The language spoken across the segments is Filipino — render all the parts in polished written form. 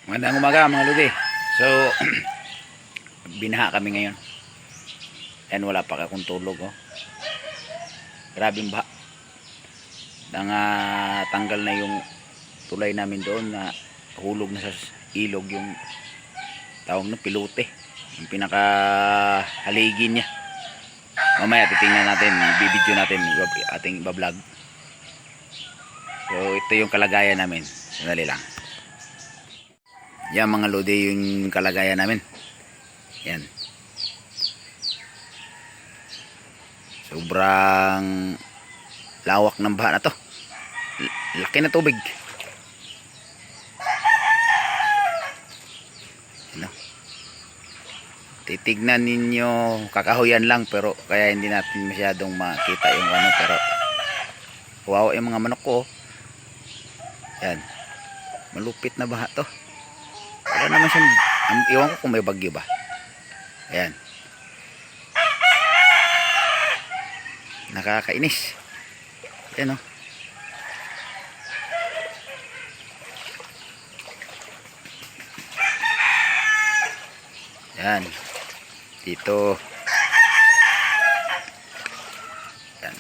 Magandang umaga mga lodi. So, binaha kami ngayon. And wala pa akong tulog. Oh. Grabing baha. Tanggal na yung tulay namin doon na hulog na sa ilog yung tawag na pilote. Yung pinaka haligi niya. Mamaya titingnan natin, bibidyo natin, ating iba-vlog. So, ito yung kalagayan namin. Sandali lang. Yan mga lodi yung kalagayan namin. Yan. Sobrang lawak ng baha na to. Laki na tubig. Ano? Titignan ninyo, kakahuyan lang pero kaya hindi natin masyadong makita yung ano, pero wow, yung mga manok ko. Yan. Malupit na baha to. Wala naman siyang, iwan ko kung may bagyo ba. Ayan. Nakakainis. Ayan o. Ayan. Dito. Ayan.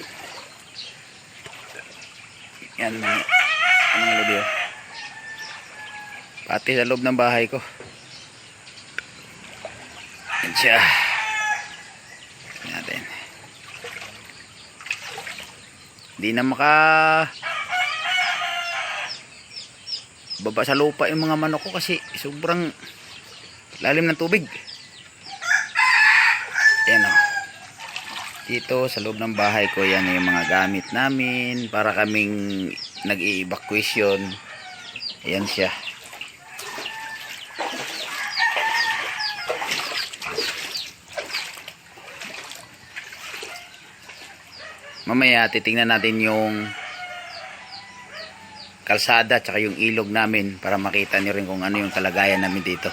Ayan mga lodi o. Pati sa loob ng bahay ko. Yan siya. Tignan natin. Hindi na baba sa lupa yung mga manok ko kasi sobrang lalim ng tubig. Ayan o. Dito sa loob ng bahay ko, yan yung mga gamit namin para kaming nag-i-evacuation. Ayan siya. Mamaya titingnan natin yung kalsada at yung ilog namin para makita nyo rin kung ano yung kalagayan namin dito.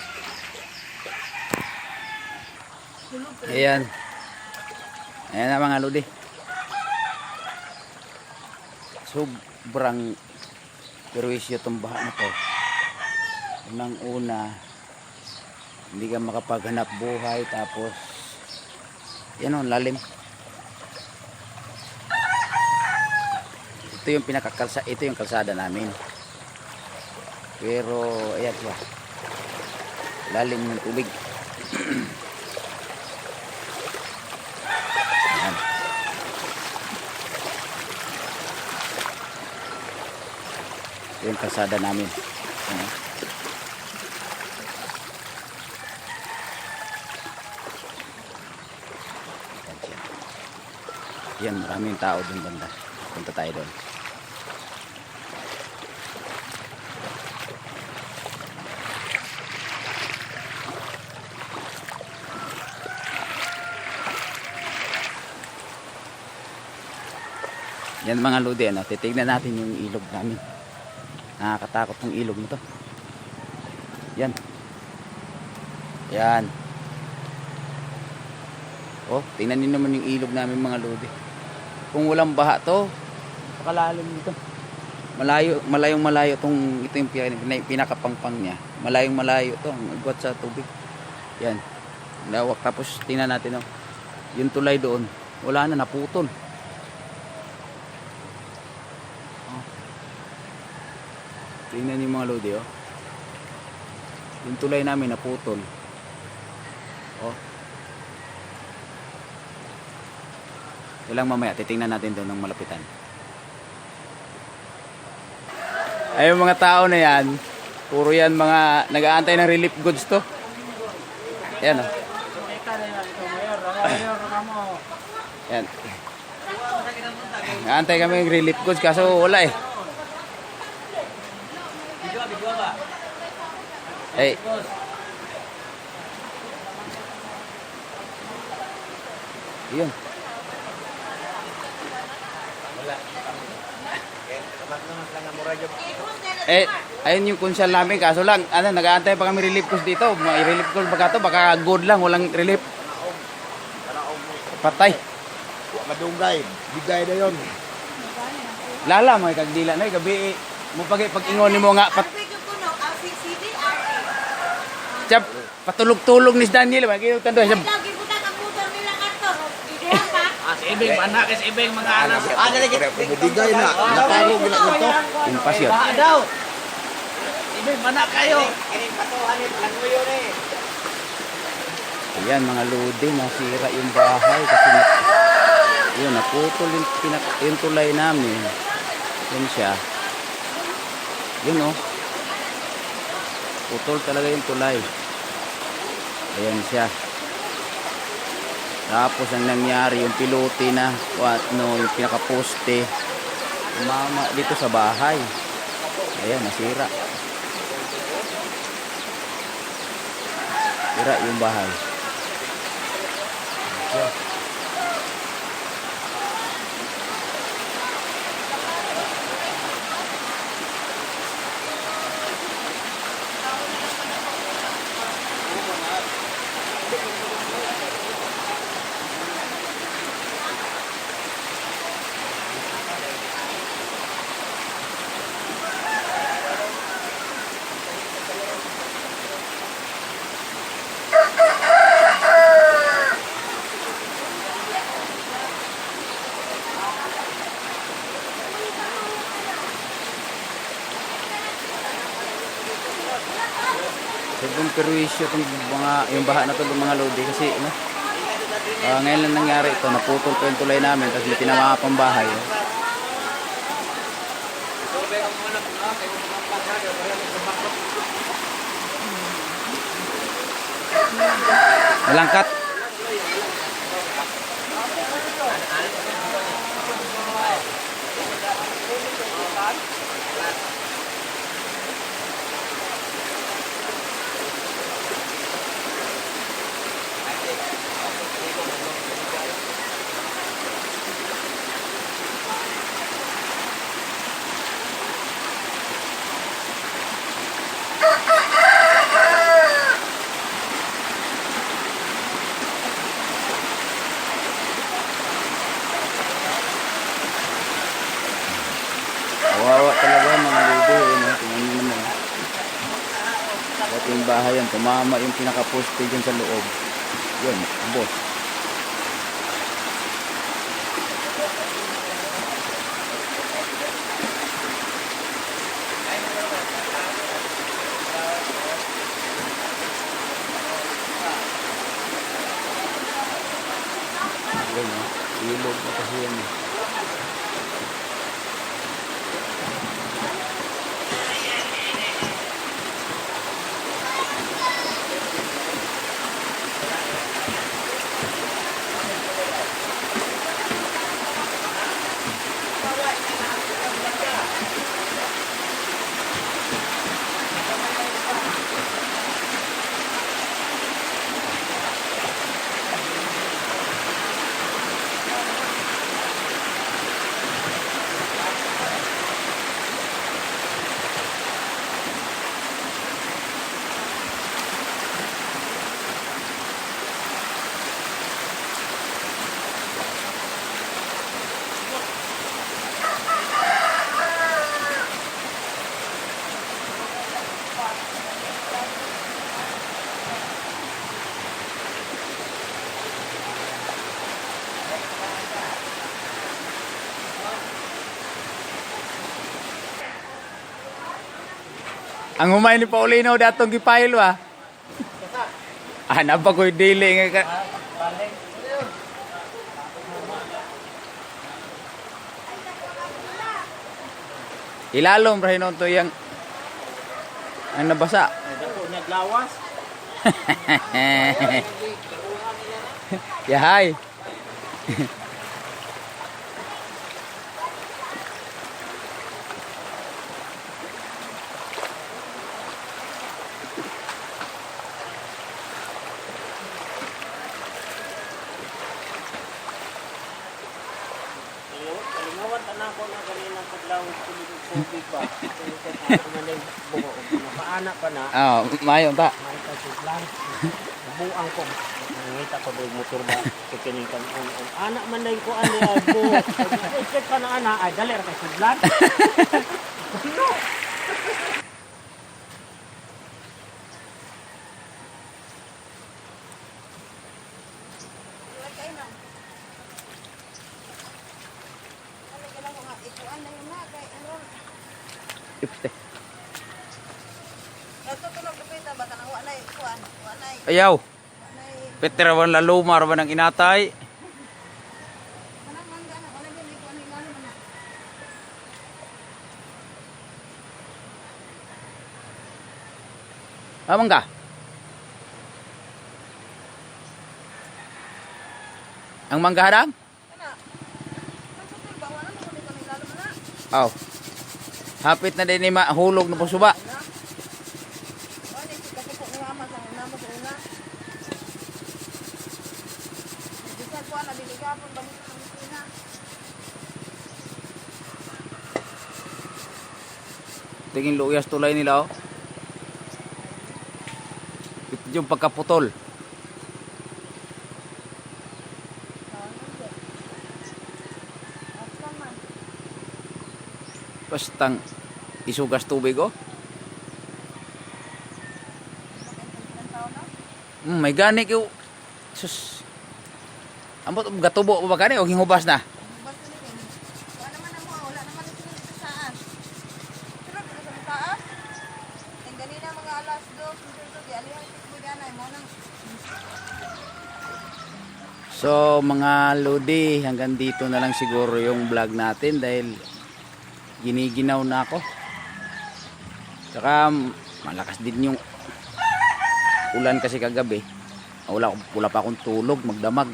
Ayan. Ayan na mga lodi. Sobrang perwisyo itong baha na to. Unang-una, hindi ka makapaghanap buhay, tapos yan o, lalim. Ito yung ito yung kalsada namin. Pero ayan siya. Lalim ng tubig. Ayan. Ito yung kalsada namin. Ayan. Yan, maraming tao dun banda. Punta tayo doon. Yan mga lodi, ano, titignan natin yung ilog namin. Nakakatakot ng ilog nito. Yan. Yan. Oh, tingnan niyo naman yung ilog namin mga lodi. Kung walang baha to, pakalalim nito. Malayong-malayo tong ito yung pinakapangpang niya. Malayong-malayo to, ang agwat sa tubig. Yan. Lawak, tapos tingnan natin oh. Yung tulay doon, wala na, naputol. Tingnan niyo mga lodi oh. Yung tulay namin naputol. Oh. Ilang mamaya titingnan natin doon ng malapitan. Ay yung mga tao na yan, puro yan mga nag-aantay ng relief goods to. Ayan oh. Ayan. Nag-aantay kami ng relief goods kaso wala eh. Hey. Yun. Ayun yung kunsal namin, kaso lang, nag-aantay pa kami relief course dito. May relief course baka to, baka good lang, walang relief. Patay. Madungay, bigay na yun. Lala, may kagdila na, gabi mo pag ingon mo nga Siya, patulog-tulog ni Daniel. Magiging tanda siya. Lagi po na kaputan nila kanto. Idehan pa. Si Ibeng, mana kasi Ibeng mga anak. Bumibigay na. Nakarong gila nito. Yung pasyon. Baha daw. Ibeng, mana kayo. Ayan mga lodi, nasira yung bahay kasi yun, naputol yung tulay namin. Yun siya. Yun oh. Putol talaga yung tulay. Ayan siya. Tapos ang nangyari, yung pilote na, yung pinakaposte, umama dito sa bahay. Ayan, nasira. Sira yung bahay. Ayan. Sobrang perwisyo itong yung baha na ito ng mga lodi kasi ngayon lang nangyari ito, naputol ko yung tulay namin tapos may tinamaan pang bahay. Malangkat. Kawawa talaga mga lodi. Tingnan nyo naman. Dating bahay yan. Tumama yung pinaka-poste dyan sa loob. Yun, boss. Yun, ilog na kasi yan. Ang humay ni Paulino datong gipaylo ah. Hanap ako yung dili nga ka. Ilalom rahinon to yang ang nabasa. Naglawas. Yahay. Kalingawan tanan ko na ganina paglaw tubig ba. Paana pa na. Mayo ta. May kasuglan. Buang ko. Ngita ko dog motor ba kining kan on. Anak man dai ko ani bu. Ikit pa na ana ay dali ra kay suglan. 50-50. Ito tulog kita ba kanang wa nay kuan, wa nay, Ayaw. wa nay. Peter wan lalumar ba ng inatay? Kanang mangga na wala gyud kuan ni lalo man. Amang ka? Ang mangga hadang? Kana. Nagtutoy ba wala mo kuan ni lalo man. Aw. Hapit na din ni mahulog na pagsuba. Wala ni kasi ko ni mama sa namo sa una. Bisan ko na biligapon ba ni sa Tingin luyas tulay nila oh. Ito yung pagkaputol. Bastang isugas tubig oh. May gani ko. Sus. Ambot gatubo ba gani o hingubas na? Wala naman ang mga, wala naman ito sa saan. Pero dito sa taas, yung ganina mga alas 2, dito di alihang tikbuganay mo nang So mga lodi, hanggang dito na lang siguro yung vlog natin dahil giniginaw na ako. Saka malakas din yung ulan kasi kagabi. Wala pa akong tulog, magdamag.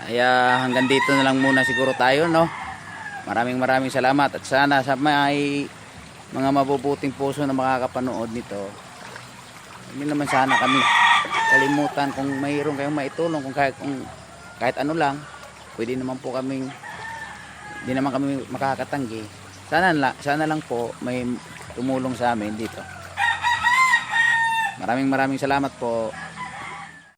Kaya hanggang dito na lang muna siguro tayo, no? Maraming salamat at sana sa may mga mabubuting puso na makakapanood nito, hindi naman sana kami kalimutan kung mayroon kayong maitulong kung kahit ano lang, pwede naman po kaming hindi naman kami makakatanggi. Sana lang po may tumulong sa amin dito. Maraming salamat po.